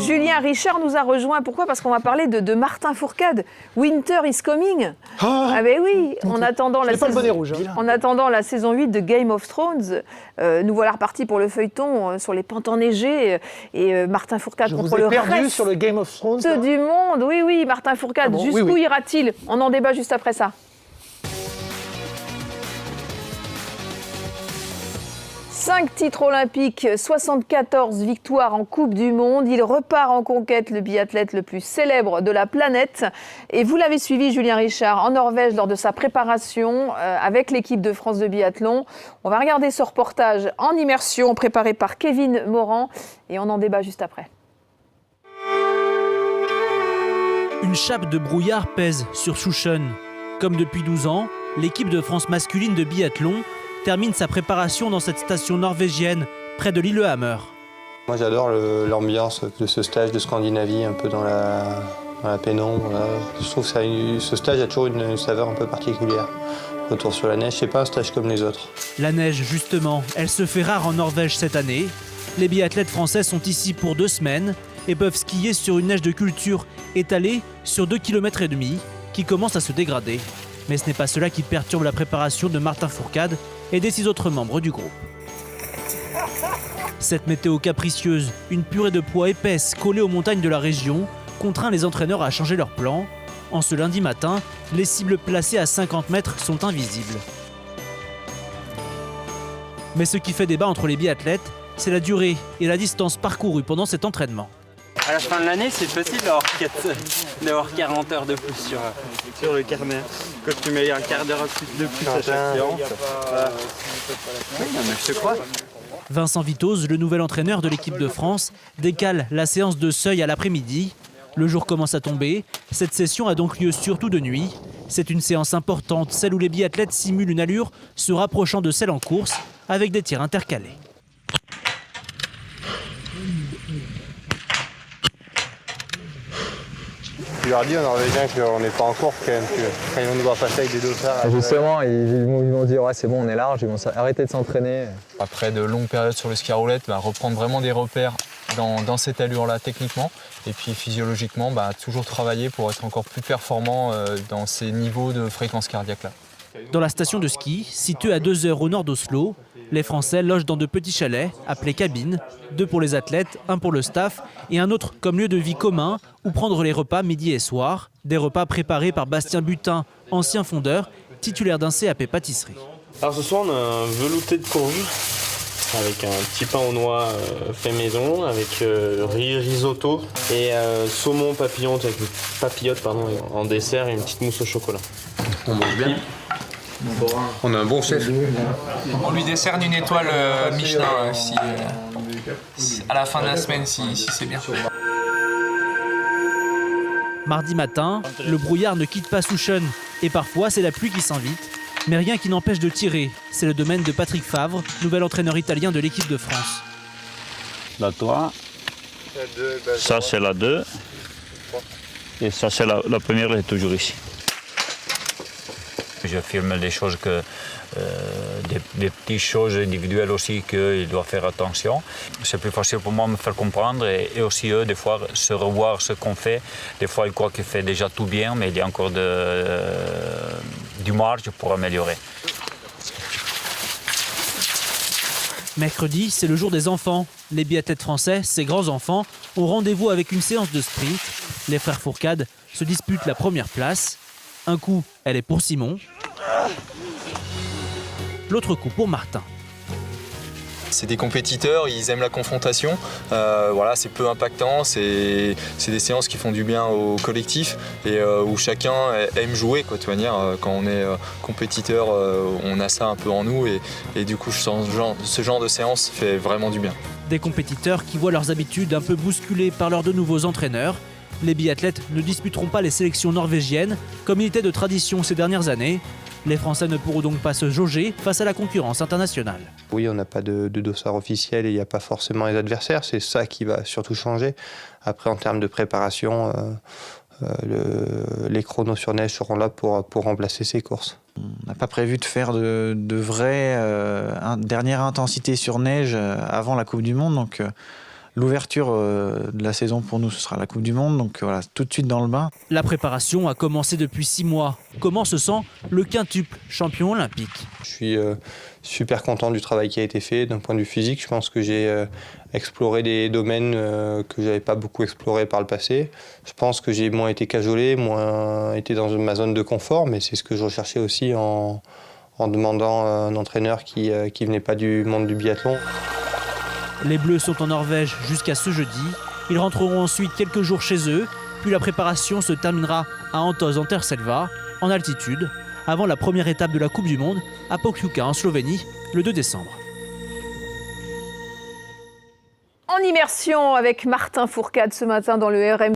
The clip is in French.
Julien Richard nous a rejoint. Pourquoi? Parce qu'on va parler de Martin Fourcade. Winter is coming. Ah ben oui, en attendant la saison 8 de Game of Thrones, nous voilà repartis pour le feuilleton sur les pentes enneigées et Martin Fourcade contre le reste sur le Game of Thrones du monde. Oui, Martin Fourcade, jusqu'où ira-t-il? On en débat juste après ça. 5 titres olympiques, 74 victoires en Coupe du Monde. Il repart en conquête, le biathlète le plus célèbre de la planète. Et vous l'avez suivi, Julien Richard, en Norvège lors de sa préparation avec l'équipe de France de biathlon. On va regarder ce reportage en immersion préparé par Kevin Morand et on en débat juste après. Une chape de brouillard pèse sur Sjusjøen. Comme depuis 12 ans, l'équipe de France masculine de biathlon termine sa préparation dans cette station norvégienne, près de Lillehammer. Moi j'adore l'ambiance de ce stage de Scandinavie, un peu dans la pénombre. Là. Je trouve que ce stage a toujours une saveur un peu particulière. Retour sur la neige, c'est pas un stage comme les autres. La neige, justement, elle se fait rare en Norvège cette année. Les biathlètes français sont ici pour 2 semaines et peuvent skier sur une neige de culture étalée sur 2,5 km qui commence à se dégrader. Mais ce n'est pas cela qui perturbe la préparation de Martin Fourcade et des 6 autres membres du groupe. Cette météo capricieuse, une purée de poids épaisse collée aux montagnes de la région, contraint les entraîneurs à changer leur plan. En ce lundi matin, les cibles placées à 50 mètres sont invisibles. Mais ce qui fait débat entre les biathlètes, c'est la durée et la distance parcourue pendant cet entraînement. À la fin de l'année, c'est facile d'avoir 40 heures de plus sur le carnet. Quand tu mets un quart d'heure de plus à chaque séance. Oui, mais je te crois. Vincent Vitoz, le nouvel entraîneur de l'équipe de France, décale la séance de seuil à l'après-midi. Le jour commence à tomber. Cette session a donc lieu surtout de nuit. C'est une séance importante, celle où les biathlètes simulent une allure se rapprochant de celle en course, avec des tirs intercalés. Tu leur dis aux Norvégiens qu'on n'est pas en course quand même, quand ils vont nous voir passer avec des dossards. Justement, ils vont dire ouais, c'est bon, on est large, ils vont arrêter de s'entraîner. Après de longues périodes sur le ski à roulette, reprendre vraiment des repères dans cette allure-là techniquement. Et puis physiologiquement, toujours travailler pour être encore plus performant dans ces niveaux de fréquence cardiaque-là. Dans la station de ski, située à 2 heures au nord d'Oslo, les Français logent dans de petits chalets, appelés cabines, 2 pour les athlètes, 1 pour le staff et un autre comme lieu de vie commun où prendre les repas midi et soir. Des repas préparés par Bastien Butin, ancien fondeur, titulaire d'un CAP pâtisserie. Alors ce soir on a un velouté de courge avec un petit pain aux noix fait maison, avec risotto et saumon papillote en dessert et une petite mousse au chocolat. On mange bien. On a un bon chef. On lui décerne une étoile Michelin à la fin de la semaine si c'est bien. Mardi matin, le brouillard ne quitte pas Sjusjøen et parfois c'est la pluie qui s'invite. Mais rien qui n'empêche de tirer. C'est le domaine de Patrick Favre, nouvel entraîneur italien de l'équipe de France. La 3, ça c'est la 2 et ça c'est la première, elle est toujours ici. Je filme des choses des petites choses individuelles aussi qu'ils doivent faire attention. C'est plus facile pour moi de me faire comprendre et aussi eux, des fois, se revoir ce qu'on fait. Des fois, ils croient qu'ils font déjà tout bien, mais il y a encore du marge pour améliorer. Mercredi, c'est le jour des enfants. Les biathlètes français, ces grands-enfants, ont rendez-vous avec une séance de sprint. Les frères Fourcade se disputent la première place. Un coup, elle est pour Simon. L'autre coup pour Martin. C'est des compétiteurs, ils aiment la confrontation. C'est peu impactant, c'est des séances qui font du bien au collectif et où chacun aime jouer. De toute manière, quand on est compétiteur, on a ça un peu en nous et du coup, ce genre de séance fait vraiment du bien. Des compétiteurs qui voient leurs habitudes un peu bousculées par leurs 2 nouveaux entraîneurs. Les biathlètes ne disputeront pas les sélections norvégiennes, comme il était de tradition ces dernières années. Les Français ne pourront donc pas se jauger face à la concurrence internationale. Oui, on n'a pas de dossard officiel et il n'y a pas forcément les adversaires. C'est ça qui va surtout changer. Après, en termes de préparation, les chronos sur neige seront là pour remplacer ces courses. On n'a pas prévu de faire de vraies dernière intensité sur neige avant la Coupe du Monde. Donc l'ouverture de la saison pour nous, ce sera la Coupe du Monde. Donc voilà, tout de suite dans le bain. La préparation a commencé depuis 6 mois. Comment se sent le quintuple champion olympique? Je suis super content du travail qui a été fait d'un point de vue physique. Je pense que j'ai exploré des domaines que je n'avais pas beaucoup explorés par le passé. Je pense que j'ai moins été cajolé, moins été dans ma zone de confort, mais c'est ce que je recherchais aussi en demandant un entraîneur qui ne venait pas du monde du biathlon. Les Bleus sont en Norvège jusqu'à ce jeudi. Ils rentreront ensuite quelques jours chez eux, puis la préparation se terminera à Antoz en Terselva, en altitude, avant la première étape de la Coupe du Monde à Pokljuka en Slovénie, le 2 décembre. En immersion avec Martin Fourcade ce matin dans le RM.